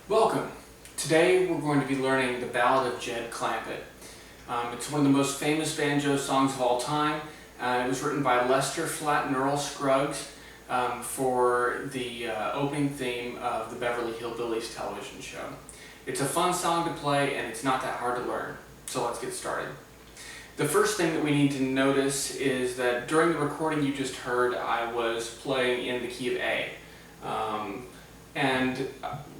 Welcome! Today we're going to be learning the Ballad of Jed Clampett. It's one of the most famous banjo songs of all time. It was written by Lester Flatt and Earl Scruggs for the opening theme of the Beverly Hillbillies television show. It's a fun song to play and it's not that hard to learn. So let's get started. The first thing that we need to notice is that during the recording you just heard, I was playing in the key of A. And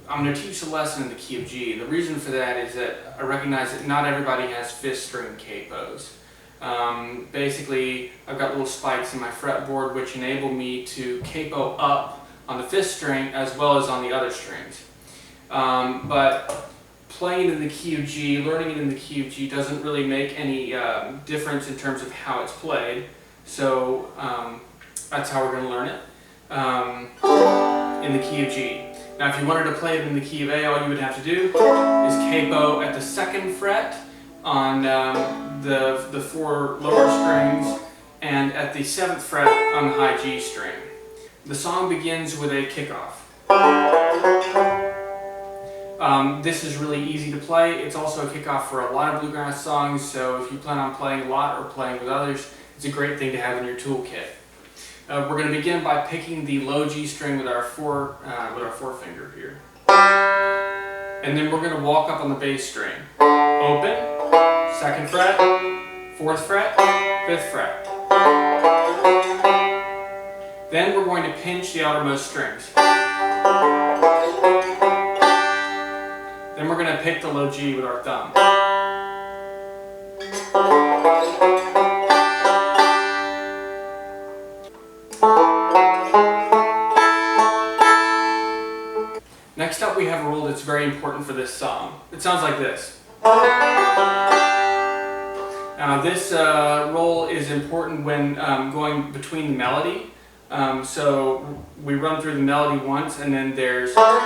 I'm going to teach the lesson in the key of G. The reason for that is that I recognize that not everybody has fifth string capos. Basically, I've got little spikes in my fretboard which enable me to capo up on the fifth string as well as on the other strings. But playing in the key of G, learning it in the key of G doesn't really make any difference in terms of how it's played. So that's how we're going to learn it. In the key of G. Now if you wanted to play it in the key of A, all you would have to do is capo at the 2nd fret on the 4 lower strings and at the 7th fret on the high G string. The song begins with a kickoff. This is really easy to play. It's also a kickoff for a lot of bluegrass songs, so if you plan on playing a lot or playing with others, it's a great thing to have in your toolkit. We're going to begin by picking the low G string with our forefinger here. And then we're going to walk up on the bass string. Open, 2nd fret, 4th fret, 5th fret. Then we're going to pinch the outermost strings. Then we're going to pick the low G with our thumb. Next up we have a roll that's very important for this song. It sounds like this. Now this roll is important when going between the melody. So we run through the melody once and then there's over and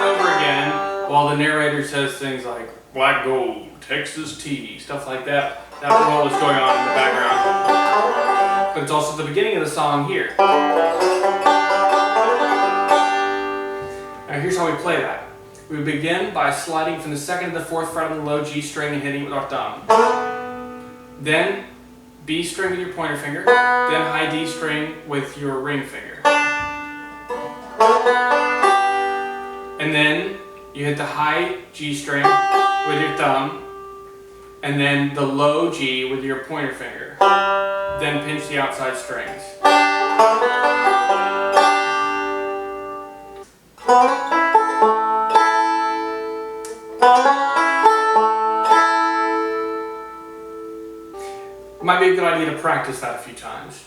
over again while the narrator says things like black gold, Texas tea, stuff like that. That roll is going on in the background. But it's also the beginning of the song here. Now here's how we play that. We begin by sliding from the 2nd to the 4th fret on the low G string and hitting it with our thumb. Then B string with your pointer finger, then high D string with your ring finger. And then you hit the high G string with your thumb, and then the low G with your pointer finger. Then pinch the outside strings. It might be a good idea to practice that a few times.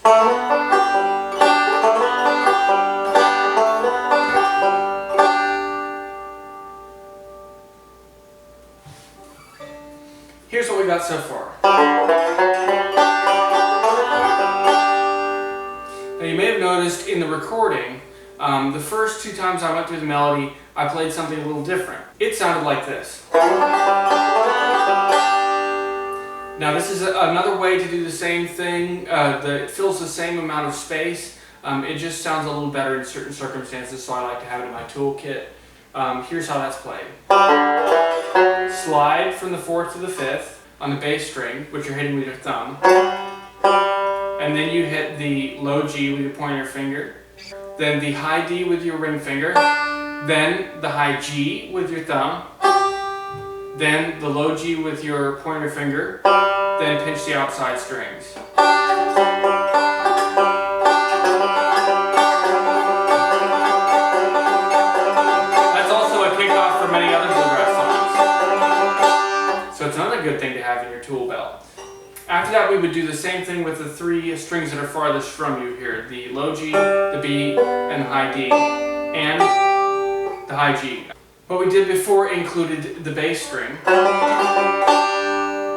Here's what we got so far. Now you may have noticed in the recording, the first 2 times I went through the melody, I played something a little different. It sounded like this. Now this is another way to do the same thing. It fills the same amount of space. It just sounds a little better in certain circumstances, so I like to have it in my toolkit. Here's how that's played. Slide from the 4th to the 5th on the bass string, which you're hitting with your thumb. And then you hit the low G with your pointer finger. then the high D with your ring finger, then the high G with your thumb, then the low G with your pointer finger, then pinch the outside strings. That's also a kickoff for many other bluegrass songs. So it's another good thing to have in your tool belt. After that, we would do the same thing with the three strings that are farthest from you here. The low G, the B, and the high D, and the high G. What we did before included the bass string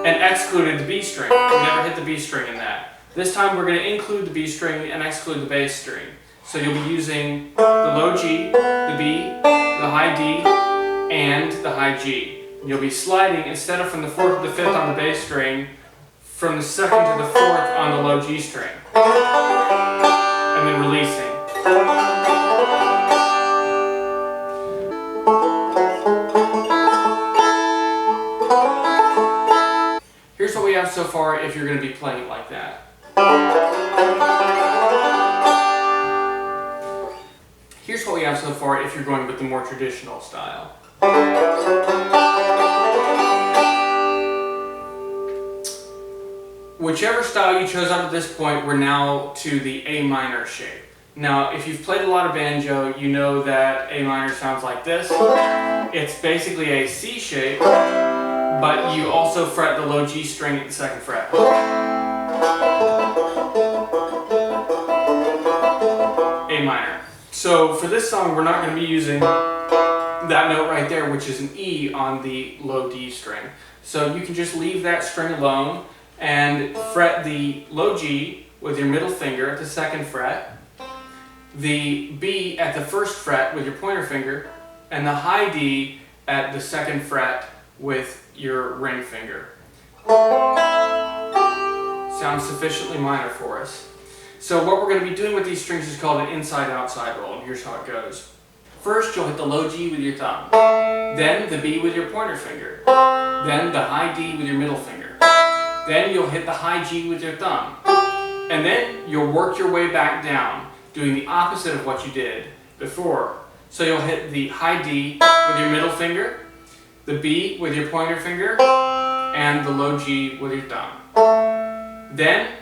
and excluded the B string. We never hit the B string in that. This time we're going to include the B string and exclude the bass string. So you'll be using the low G, the B, the high D, and the high G. And you'll be sliding, instead of from the 4th to the 5th on the bass string, from the 2nd to the 4th on the low G string. And then releasing. Here's what we have so far if you're going to be playing it like that. Here's what we have so far if you're going with the more traditional style. Whichever style you chose up at this point, we're now to the A minor shape. Now, if you've played a lot of banjo, you know that A minor sounds like this. It's basically a C shape, but you also fret the low G string at the 2nd fret. A minor. So for this song, we're not going to be using that note right there, which is an E on the low D string. So you can just leave that string alone and fret the low G with your middle finger at the 2nd fret, the B at the 1st fret with your pointer finger, and the high D at the 2nd fret with your ring finger. Sounds sufficiently minor for us. So what we're going to be doing with these strings is called an inside-outside roll, and here's how it goes. First, you'll hit the low G with your thumb, then the B with your pointer finger, then the high D with your middle finger. Then you'll hit the high G with your thumb. And then you'll work your way back down, doing the opposite of what you did before. So you'll hit the high D with your middle finger, the B with your pointer finger, and the low G with your thumb. Then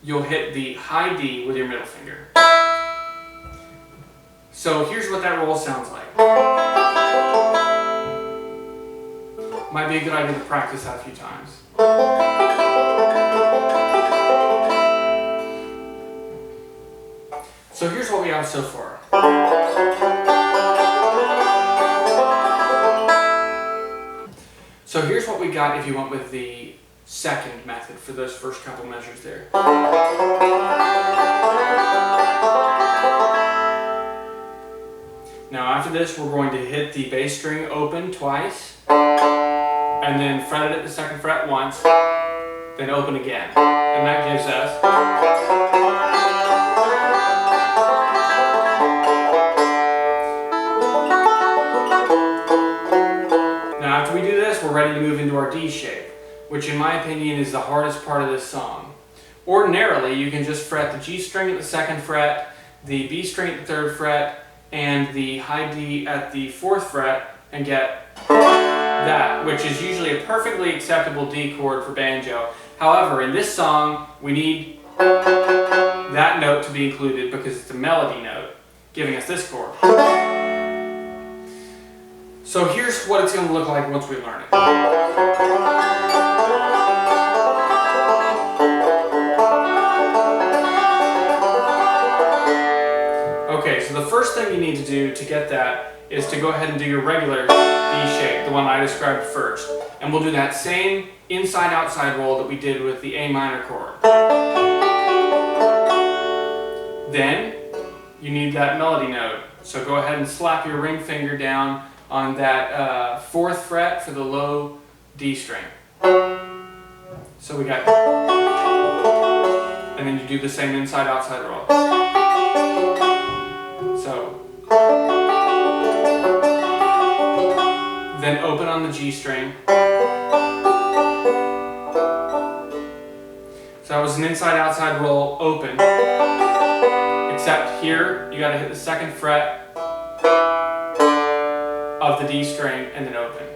you'll hit the high D with your middle finger. So here's what that roll sounds like. Might be a good idea to practice that a few times. So here's what we have so far. So here's what we got if you went with the second method for those first couple measures there. Now after this, we're going to hit the bass string open twice, and then fret it at the 2nd fret once, then open again. And that gives us... Now after we do this, we're ready to move into our D shape, which in my opinion is the hardest part of this song. Ordinarily, you can just fret the G string at the 2nd fret, the B string at the 3rd fret, and the high D at the 4th fret, and get that, which is usually a perfectly acceptable D chord for banjo. However, in this song, we need that note to be included because it's a melody note, giving us this chord. So here's what it's going to look like once we learn it. Okay, so the first thing you need to do to get that is to go ahead and do your regular D shape, the one I described first. And we'll do that same inside-outside roll that we did with the A minor chord. Then, you need that melody note. So go ahead and slap your ring finger down on that 4th fret for the low D string. So we got... And then you do the same inside-outside roll. So... Then open on the G string. So that was an inside-outside roll, open, except here you got to hit the 2nd fret of the D string and then open.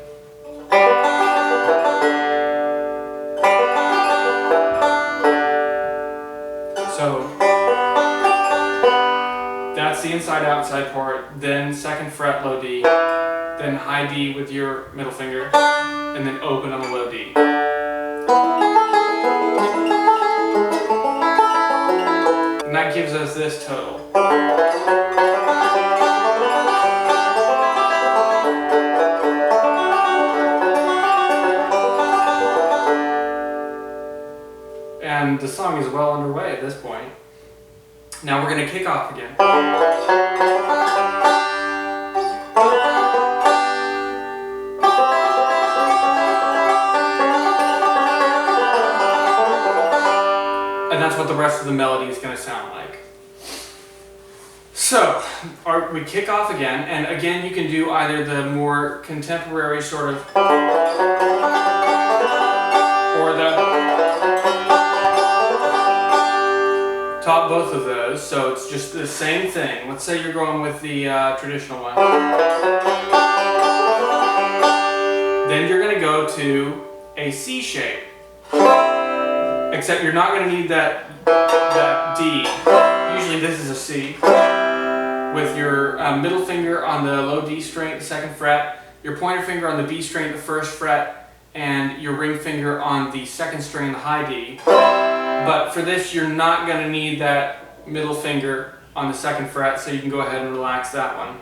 So that's the inside-outside part, then 2nd fret low D, then high D with your middle finger, and then open on the low D. And that gives us this total. And the song is well underway at this point. Now we're going to kick off again. And that's what the rest of the melody is going to sound like. So, we kick off again, and again you can do either the more contemporary sort of, or the top, both of those, so it's just the same thing. Let's say you're going with the traditional one. Then you're going to go to a C shape. Except you're not going to need that D. Usually this is a C. With your middle finger on the low D string at the 2nd fret, your pointer finger on the B string at the 1st fret, and your ring finger on the 2nd string, the high D. But for this, you're not going to need that middle finger on the 2nd fret, so you can go ahead and relax that one.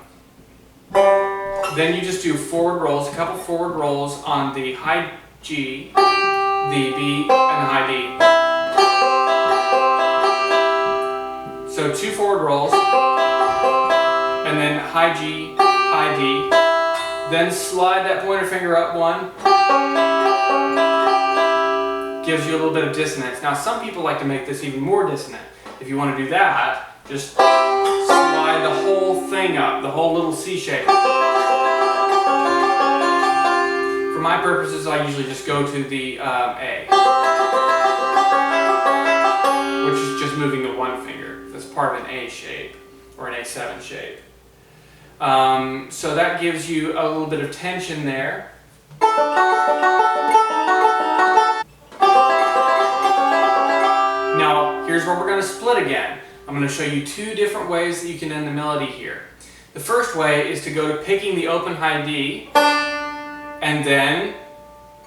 Then you just do forward rolls, a couple forward rolls on the high G, the B, and the high D. So 2 forward rolls, and then high G, high D. Then slide that pointer finger up one. Gives you a little bit of dissonance. Now some people like to make this even more dissonant. If you want to do that, just slide the whole thing up, the whole little C shape. For my purposes, I usually just go to the A, which is just moving the one finger. That's part of an A shape, or an A7 shape. So that gives you a little bit of tension there. Now, here's where we're going to split again. I'm going to show you 2 different ways that you can end the melody here. The first way is to go to picking the open high D, and then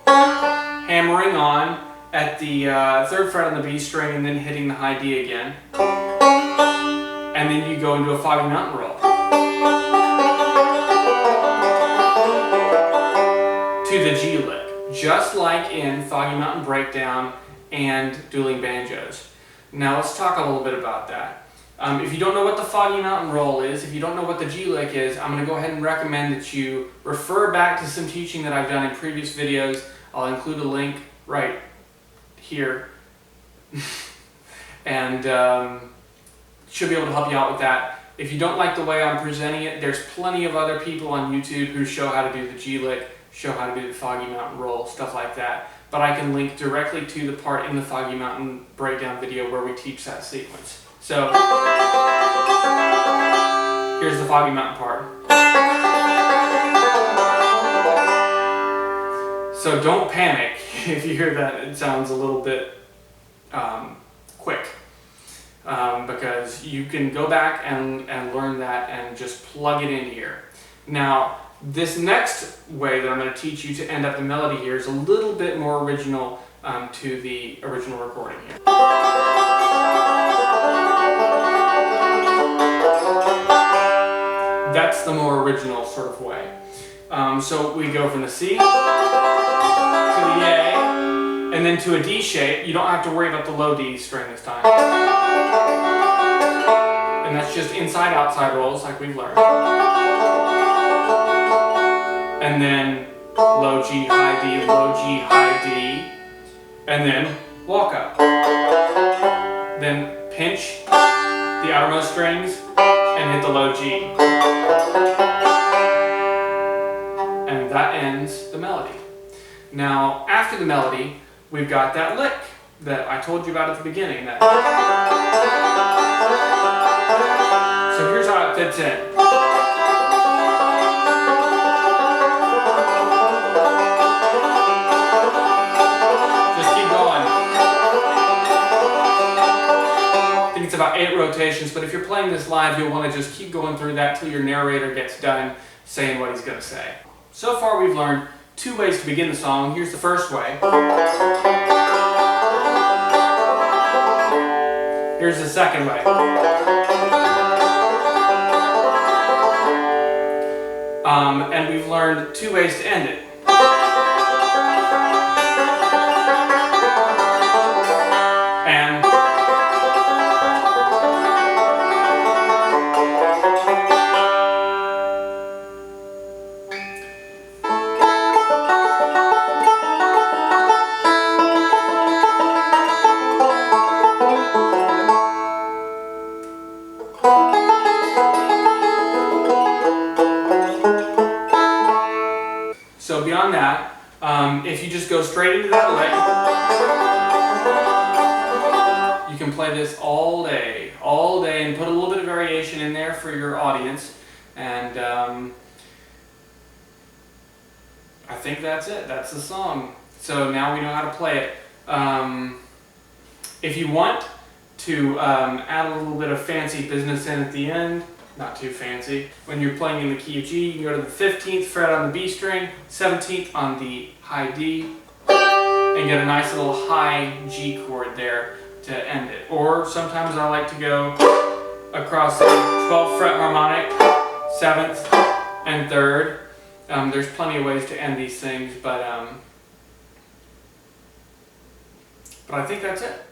hammering on at the 3rd fret on the B string, and then hitting the high D again. And then you go into a Foggy Mountain roll. To the G lick, just like in Foggy Mountain Breakdown and Dueling Banjos. Now let's talk a little bit about that. If you don't know what the Foggy Mountain roll is, if you don't know what the G lick is, I'm going to go ahead and recommend that you refer back to some teaching that I've done in previous videos. I'll include a link right here. And should be able to help you out with that. If you don't like the way I'm presenting it, there's plenty of other people on YouTube who show how to do the G lick, show how to do the Foggy Mountain roll, stuff like that. But I can link directly to the part in the Foggy Mountain Breakdown video where we teach that sequence. So, here's the Foggy Mountain part. So don't panic if you hear that it sounds a little bit quick. Because you can go back and learn that and just plug it in here. Now, this next way that I'm going to teach you to end up the melody here is a little bit more original to the original recording here. That's the more original sort of way. So we go from the C to the A, and then to a D shape. You don't have to worry about the low D string this time. And that's just inside-outside rolls like we've learned. And then low G, high D, low G, high D, and then walk up. Then pinch the outermost strings and hit the low G. And that ends the melody. Now, after the melody, we've got that lick that I told you about at the beginning. That fits in. Just keep going. I think it's about 8 rotations, but if you're playing this live, you'll want to just keep going through that till your narrator gets done saying what he's going to say. So far we've learned 2 ways to begin the song. Here's the first way. Here's the second way. And we've learned 2 ways to end it. And so beyond that, if you just go straight into that lick, you can play this all day, and put a little bit of variation in there for your audience. And I think that's it. That's the song. So now we know how to play it. If you want to add a little bit of fancy business in at the end, not too fancy. When you're playing in the key of G, you can go to the 15th fret on the B string, 17th on the high D, and get a nice little high G chord there to end it. Or sometimes I like to go across the 12th fret harmonic, 7th and 3rd. There's plenty of ways to end these things, but I think that's it.